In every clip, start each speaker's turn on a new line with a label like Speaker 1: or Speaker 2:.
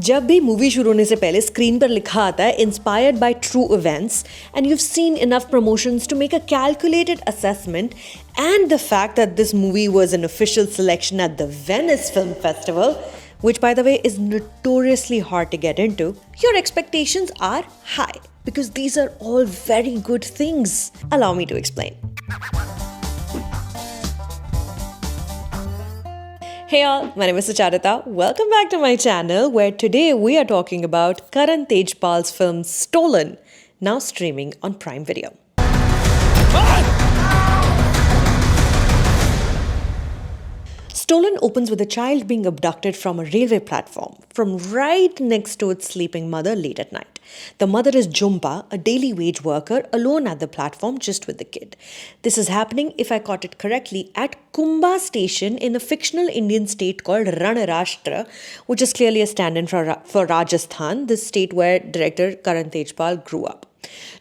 Speaker 1: जब भी मूवी शुरू होने से पहले स्क्रीन पर लिखा आता है inspired by true events and you've seen enough promotions to make a calculated assessment and the fact that this movie was an official selection at the Venice Film Festival, which by the way is notoriously hard to get into, your expectations are high because these are all very good things. Allow me to explain. Hey all, my name is Sucharita. Welcome back to my channel where today we are talking about Karan Tejpal's film Stolen, now streaming on Prime Video. Stolen opens with a child being abducted from a railway platform from right next to its sleeping mother late at night. The mother is Jhumpa, a daily wage worker, alone at the platform just with the kid. This is happening, if I caught it correctly, at Kumbha station in a fictional Indian state called Ranarashtra, which is clearly a stand-in for Rajasthan, the state where director Karan Tejpal grew up.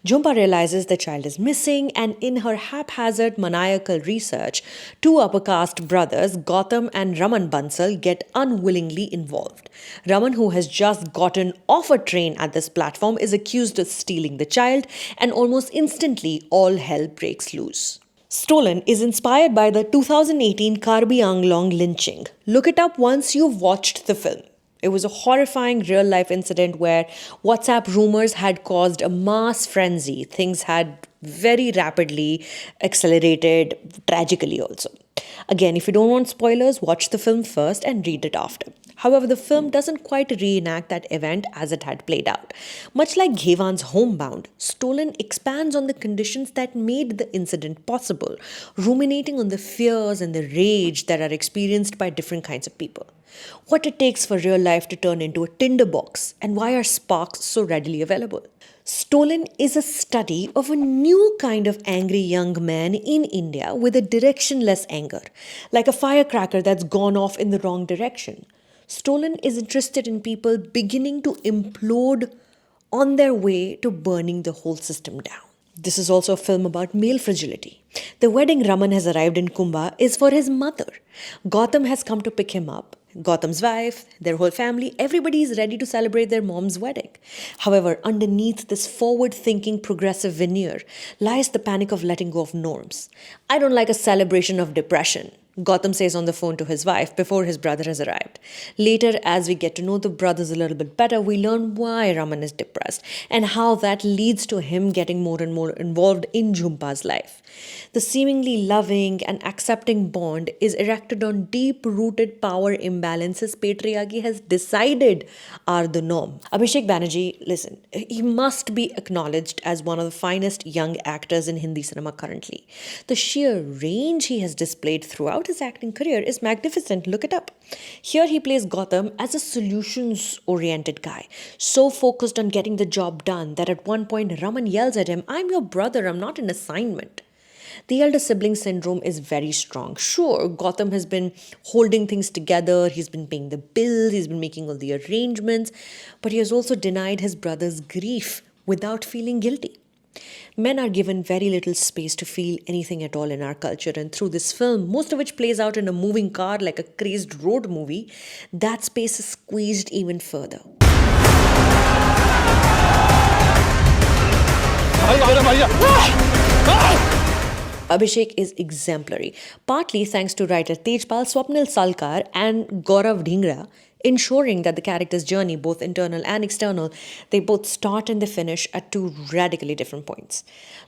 Speaker 1: Jhumpa realizes the child is missing, and in her haphazard maniacal research, two upper caste brothers, Gautam and Raman Bansal, get unwillingly involved. Raman, who has just gotten off a train at this platform, is accused of stealing the child, and almost instantly all hell breaks loose. Stolen is inspired by the 2018 Karbi Anglong lynching. Look it up once you've watched the film. It was a horrifying real-life incident where WhatsApp rumors had caused a mass frenzy. Things had very rapidly accelerated, tragically also. Again, if you don't want spoilers, watch the film first and read it after. However, the film doesn't quite reenact that event as it had played out. Much like Ghewan's Homebound, Stolen expands on the conditions that made the incident possible, ruminating on the fears and the rage that are experienced by different kinds of people. What it takes for real life to turn into a tinderbox, and why are sparks so readily available. Stolen is a study of a new kind of angry young man in India with a directionless anger, like a firecracker that's gone off in the wrong direction. Stolen is interested in people beginning to implode on their way to burning the whole system down. This is also a film about male fragility. The wedding Raman has arrived in Kumbha is for his mother. Gautam has come to pick him up. Gautam's wife, their whole family, everybody is ready to celebrate their mom's wedding. However, underneath this forward-thinking progressive veneer lies the panic of letting go of norms. I don't like a celebration of depression, Gautam says on the phone to his wife before his brother has arrived. Later, as we get to know the brothers a little bit better, we learn why Raman is depressed and how that leads to him getting more and more involved in Jhumpa's life. The seemingly loving and accepting bond is erected on deep-rooted power imbalances patriarchy has decided are the norm. Abhishek Banerjee, listen, he must be acknowledged as one of the finest young actors in Hindi cinema currently. The sheer range he has displayed throughout his acting career is magnificent. Look it up. Here he plays Gautam as a solutions-oriented guy, so focused on getting the job done that at one point Raman yells at him, "I'm your brother, I'm not an assignment." The elder sibling syndrome is very strong. Sure, Gautam has been holding things together, he's been paying the bills, he's been making all the arrangements, but he has also denied his brother's grief without feeling guilty. Men are given very little space to feel anything at all in our culture, and through this film, most of which plays out in a moving car like a crazed road movie, that space is squeezed even further. Abhishek is exemplary, partly thanks to writer Tejpal, Swapnil Salkar and Gaurav Dhingra, ensuring that the character's journey, both internal and external, they both start and they finish at two radically different points.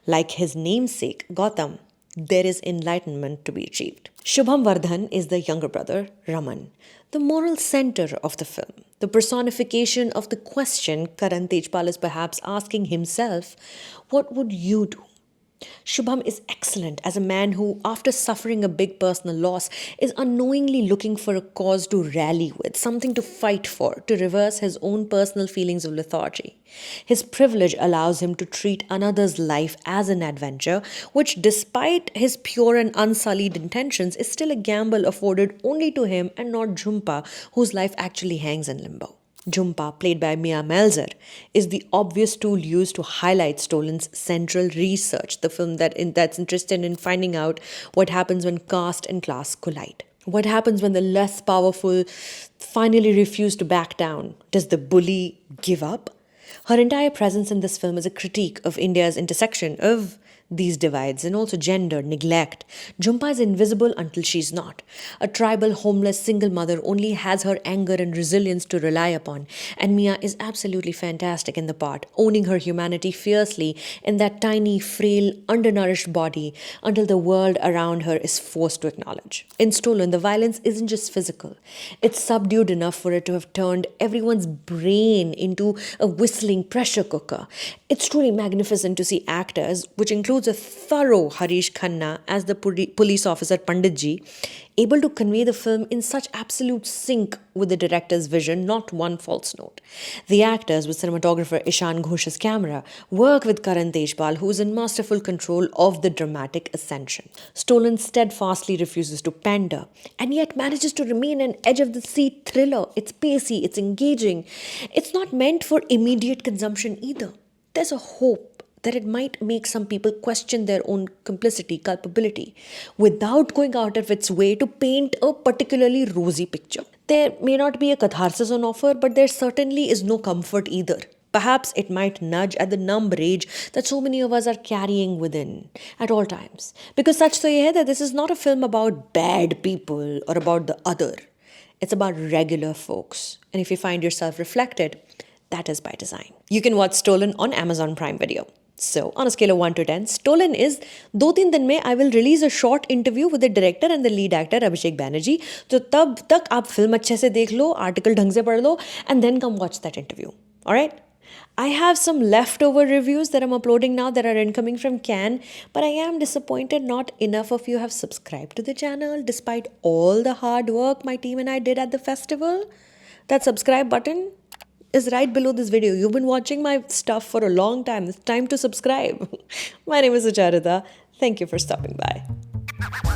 Speaker 1: Like his namesake, Gautam, there is enlightenment to be achieved. Shubham Vardhan is the younger brother, Raman, the moral center of the film, the personification of the question Karan Tejpal is perhaps asking himself, what would you do? Shubham is excellent as a man who, after suffering a big personal loss, is unknowingly looking for a cause to rally with, something to fight for, to reverse his own personal feelings of lethargy. His privilege allows him to treat another's life as an adventure, which, despite his pure and unsullied intentions, is still a gamble afforded only to him and not Jhumpa, whose life actually hangs in limbo. Jhumpa, played by Mia Melzer, is the obvious tool used to highlight Stolen's central research, the film that's interested in finding out what happens when caste and class collide. What happens when the less powerful finally refuse to back down? Does the bully give up? Her entire presence in this film is a critique of India's intersection of these divides and also gender, neglect. Jhumpa is invisible until she's not. A tribal, homeless, single mother only has her anger and resilience to rely upon. And Mia is absolutely fantastic in the part, owning her humanity fiercely in that tiny, frail, undernourished body until the world around her is forced to acknowledge. In Stolen, the violence isn't just physical, it's subdued enough for it to have turned everyone's brain into a whistling pressure cooker. It's truly magnificent to see actors, which includes a thorough Harish Khanna as the police officer Panditji, able to convey the film in such absolute sync with the director's vision, not one false note. The actors, with cinematographer Ishan Ghosh's camera, work with Karan Tejpal, who is in masterful control of the dramatic ascension. Stolen steadfastly refuses to pander, and yet manages to remain an edge-of-the-seat thriller. It's pacey, it's engaging. It's not meant for immediate consumption either. There's a hope that it might make some people question their own complicity, culpability, without going out of its way to paint a particularly rosy picture. There may not be a catharsis on offer, but there certainly is no comfort either. Perhaps it might nudge at the numb rage that so many of us are carrying within at all times. Because such to ye hai that this is not a film about bad people or about the other. It's about regular folks. And if you find yourself reflected, that is by design. You can watch Stolen on Amazon Prime Video. So, on a scale of 1 to 10, Stolen is 2-3 दिन में I will release a short interview with the director and the lead actor Abhishek Banerjee. तो तब तक आप film अच्छे से देख लो, article ढंग से पढ़ लो, and then come watch that interview. Alright? I have some leftover reviews that I'm uploading now that are incoming from Cannes, but I am disappointed not enough of you have subscribed to the channel despite all the hard work my team and I did at the festival. That subscribe button is right below this video. You've been watching my stuff for a long time. It's time to subscribe. My name is Sucharita. Thank you for stopping by.